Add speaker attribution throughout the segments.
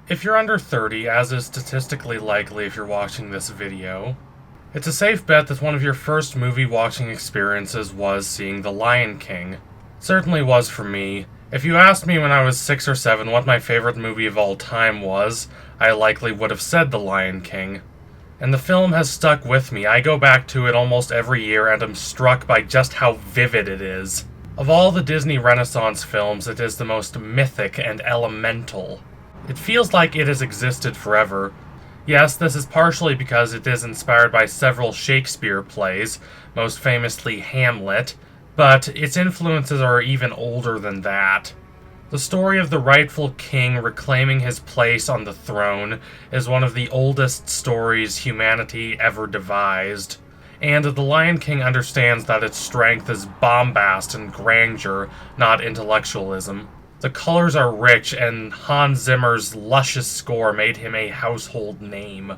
Speaker 1: If you're under 30, as is statistically likely if you're watching this video, it's a safe bet that one of your first movie watching experiences was seeing The Lion King. It certainly was for me. If you asked me when I was 6 or 7 what my favorite movie of all time was, I likely would have said The Lion King. And the film has stuck with me. I go back to it almost every year and am struck by just how vivid it is. Of all the Disney Renaissance films, it is the most mythic and elemental. It feels like it has existed forever. Yes, this is partially because it is inspired by several Shakespeare plays, most famously Hamlet, but its influences are even older than that. The story of the rightful king reclaiming his place on the throne is one of the oldest stories humanity ever devised, and The Lion King understands that its strength is bombast and grandeur, not intellectualism. The colors are rich, and Hans Zimmer's luscious score made him a household name.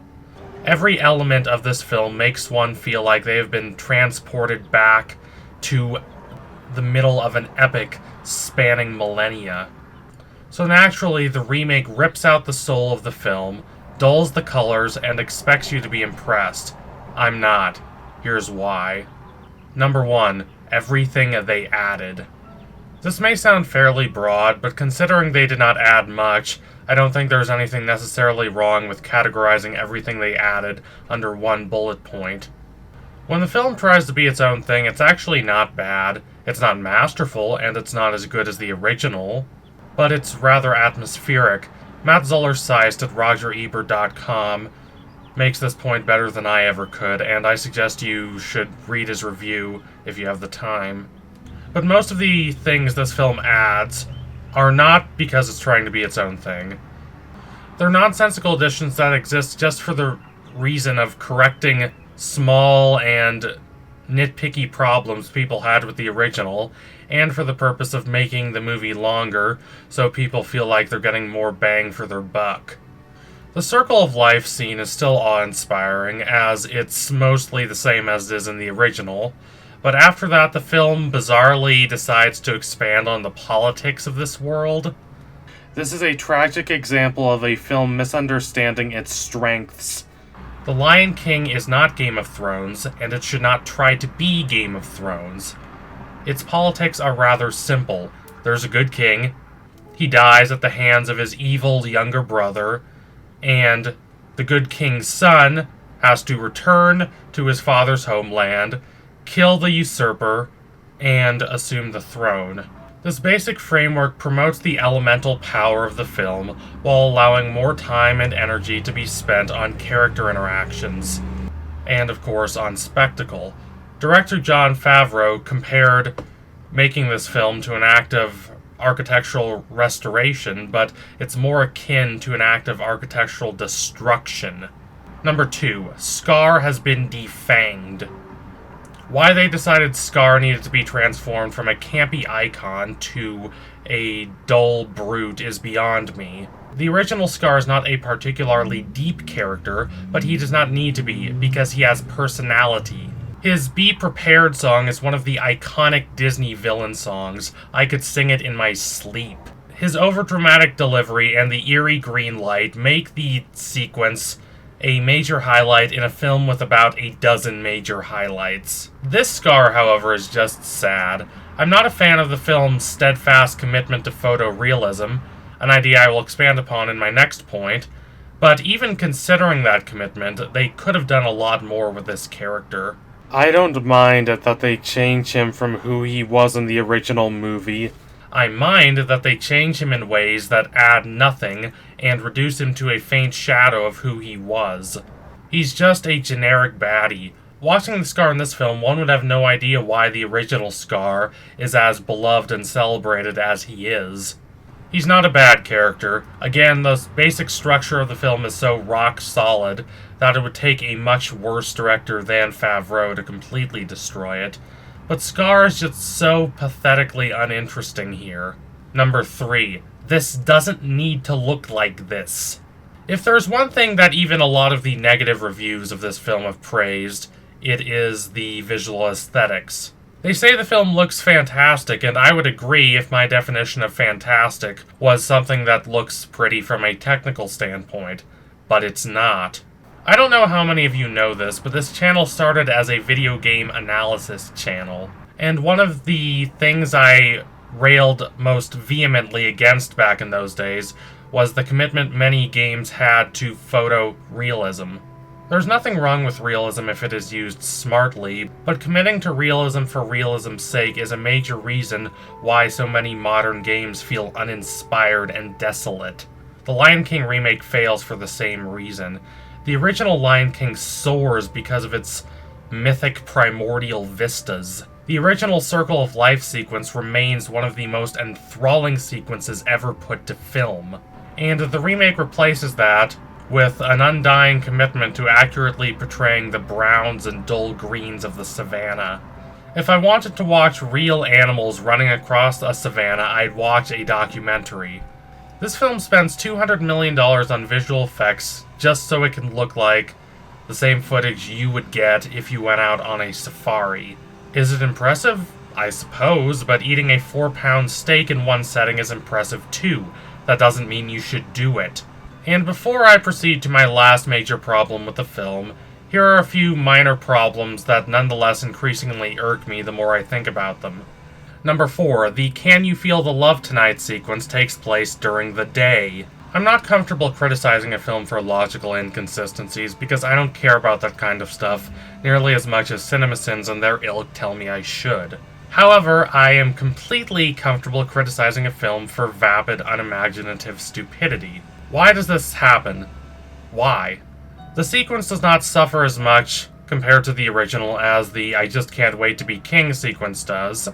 Speaker 1: Every element of this film makes one feel like they have been transported back to the middle of an epic spanning millennia. So naturally, the remake rips out the soul of the film, dulls the colors, and expects you to be impressed. I'm not. Here's why. Number 1, everything they added. This may sound fairly broad, but considering they did not add much, I don't think there's anything necessarily wrong with categorizing everything they added under one bullet point. When the film tries to be its own thing, it's actually not bad. It's not masterful, and it's not as good as the original, but it's rather atmospheric. Matt Zollerseist at RogerEbert.com makes this point better than I ever could, and I suggest you should read his review if you have the time. But most of the things this film adds are not because it's trying to be its own thing. They're nonsensical additions that exist just for the reason of correcting small and nitpicky problems people had with the original, and for the purpose of making the movie longer so people feel like they're getting more bang for their buck. The Circle of Life scene is still awe-inspiring, as it's mostly the same as it is in the original, but after that the film bizarrely decides to expand on the politics of this world. This is a tragic example of a film misunderstanding its strengths. The Lion King is not Game of Thrones, and it should not try to be Game of Thrones. Its politics are rather simple. There's a good king, he dies at the hands of his evil younger brother, and the good king's son has to return to his father's homeland, kill the usurper, and assume the throne. This basic framework promotes the elemental power of the film while allowing more time and energy to be spent on character interactions, and of course on spectacle. Director Jon Favreau compared making this film to an act of architectural restoration, but it's more akin to an act of architectural destruction. Number 2, Scar has been defanged. Why they decided Scar needed to be transformed from a campy icon to a dull brute is beyond me. The original Scar is not a particularly deep character, but he does not need to be, because he has personality. His Be Prepared song is one of the iconic Disney villain songs. I could sing it in my sleep. His overdramatic delivery and the eerie green light make the sequence a major highlight in a film with about a dozen major highlights. This Scar, however, is just sad. I'm not a fan of the film's steadfast commitment to photorealism, an idea I will expand upon in my next point, but even considering that commitment, they could have done a lot more with this character. I don't mind that they change him from who he was in the original movie. I mind that they change him in ways that add nothing and reduce him to a faint shadow of who he was. He's just a generic baddie. Watching the Scar in this film, one would have no idea why the original Scar is as beloved and celebrated as he is. He's not a bad character. Again, the basic structure of the film is so rock solid that it would take a much worse director than Favreau to completely destroy it. But Scar is just so pathetically uninteresting here. Number 3. This doesn't need to look like this. If there's one thing that even a lot of the negative reviews of this film have praised, it is the visual aesthetics. They say the film looks fantastic, and I would agree if my definition of fantastic was something that looks pretty from a technical standpoint, but it's not. I don't know how many of you know this, but this channel started as a video game analysis channel, and one of the things I railed most vehemently against back in those days was the commitment many games had to photorealism. There's nothing wrong with realism if it is used smartly, but committing to realism for realism's sake is a major reason why so many modern games feel uninspired and desolate. The Lion King remake fails for the same reason. The original Lion King soars because of its mythic primordial vistas. The original Circle of Life sequence remains one of the most enthralling sequences ever put to film, and the remake replaces that with an undying commitment to accurately portraying the browns and dull greens of the savannah. If I wanted to watch real animals running across a savannah, I'd watch a documentary. This film spends $200 million on visual effects just so it can look like the same footage you would get if you went out on a safari. Is it impressive? I suppose, but eating a 4-pound steak in one setting is impressive too. That doesn't mean you should do it. And before I proceed to my last major problem with the film, here are a few minor problems that nonetheless increasingly irk me the more I think about them. Number 4, the "Can you feel the love tonight" sequence takes place during the day. I'm not comfortable criticizing a film for logical inconsistencies because I don't care about that kind of stuff nearly as much as CinemaSins and their ilk tell me I should. However, I am completely comfortable criticizing a film for vapid, unimaginative stupidity. Why does this happen? Why? The sequence does not suffer as much compared to the original as the "I just can't wait to be king" sequence does,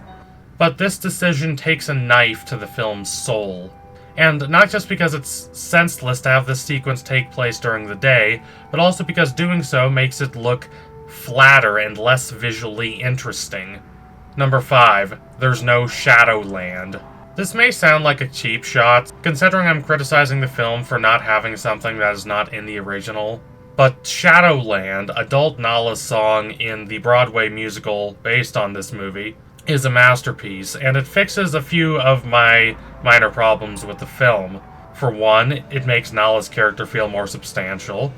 Speaker 1: but this decision takes a knife to the film's soul. And not just because it's senseless to have this sequence take place during the day, but also because doing so makes it look flatter and less visually interesting. Number 5, there's no Shadowland. This may sound like a cheap shot, considering I'm criticizing the film for not having something that is not in the original. But Shadowland, adult Nala's song in the Broadway musical based on this movie, is a masterpiece, and it fixes a few of my minor problems with the film. For one, it makes Nala's character feel more substantial,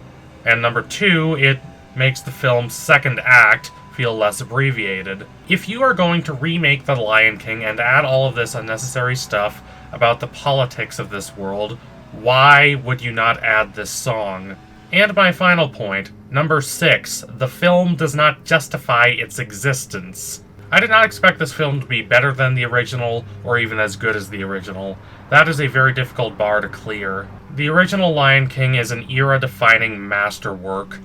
Speaker 1: and number 2, it makes the film's second act feel less abbreviated. If you are going to remake The Lion King and add all of this unnecessary stuff about the politics of this world, why would you not add this song? And my final point, number 6, the film does not justify its existence. I did not expect this film to be better than the original, or even as good as the original. That is a very difficult bar to clear. The original Lion King is an era-defining masterwork.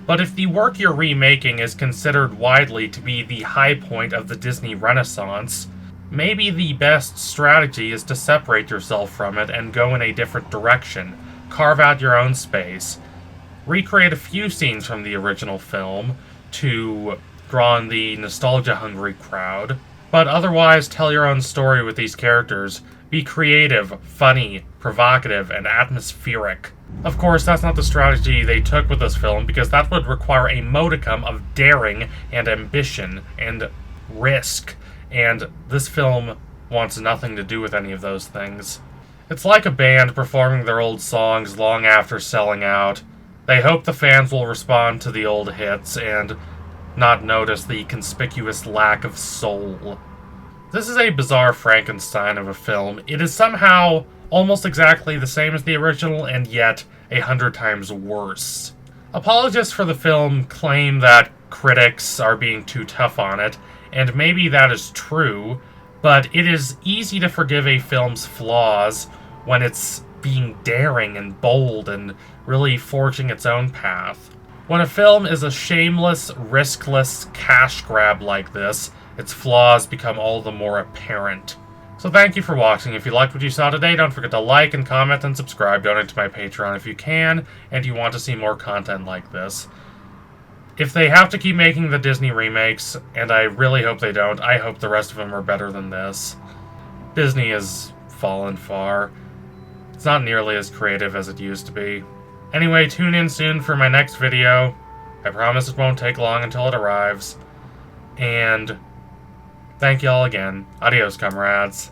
Speaker 1: But if the work you're remaking is considered widely to be the high point of the Disney Renaissance, maybe the best strategy is to separate yourself from it and go in a different direction. Carve out your own space. Recreate a few scenes from the original film to draw in the nostalgia-hungry crowd, but otherwise tell your own story with these characters. Be creative, funny, provocative, and atmospheric. Of course, that's not the strategy they took with this film, because that would require a modicum of daring and ambition and risk, and this film wants nothing to do with any of those things. It's like a band performing their old songs long after selling out. They hope the fans will respond to the old hits and not notice the conspicuous lack of soul. This is a bizarre Frankenstein of a film. It is somehow almost exactly the same as the original, and yet 100 times worse. Apologists for the film claim that critics are being too tough on it, and maybe that is true, but it is easy to forgive a film's flaws when it's being daring and bold and really forging its own path. When a film is a shameless, riskless cash grab like this, its flaws become all the more apparent. So thank you for watching. If you liked what you saw today, don't forget to like and comment and subscribe. Donate to my Patreon if you can, and you want to see more content like this. If they have to keep making the Disney remakes, and I really hope they don't, I hope the rest of them are better than this. Disney has fallen far. It's not nearly as creative as it used to be. Anyway, tune in soon for my next video. I promise it won't take long until it arrives. And Thank y'all again. Adios, comrades.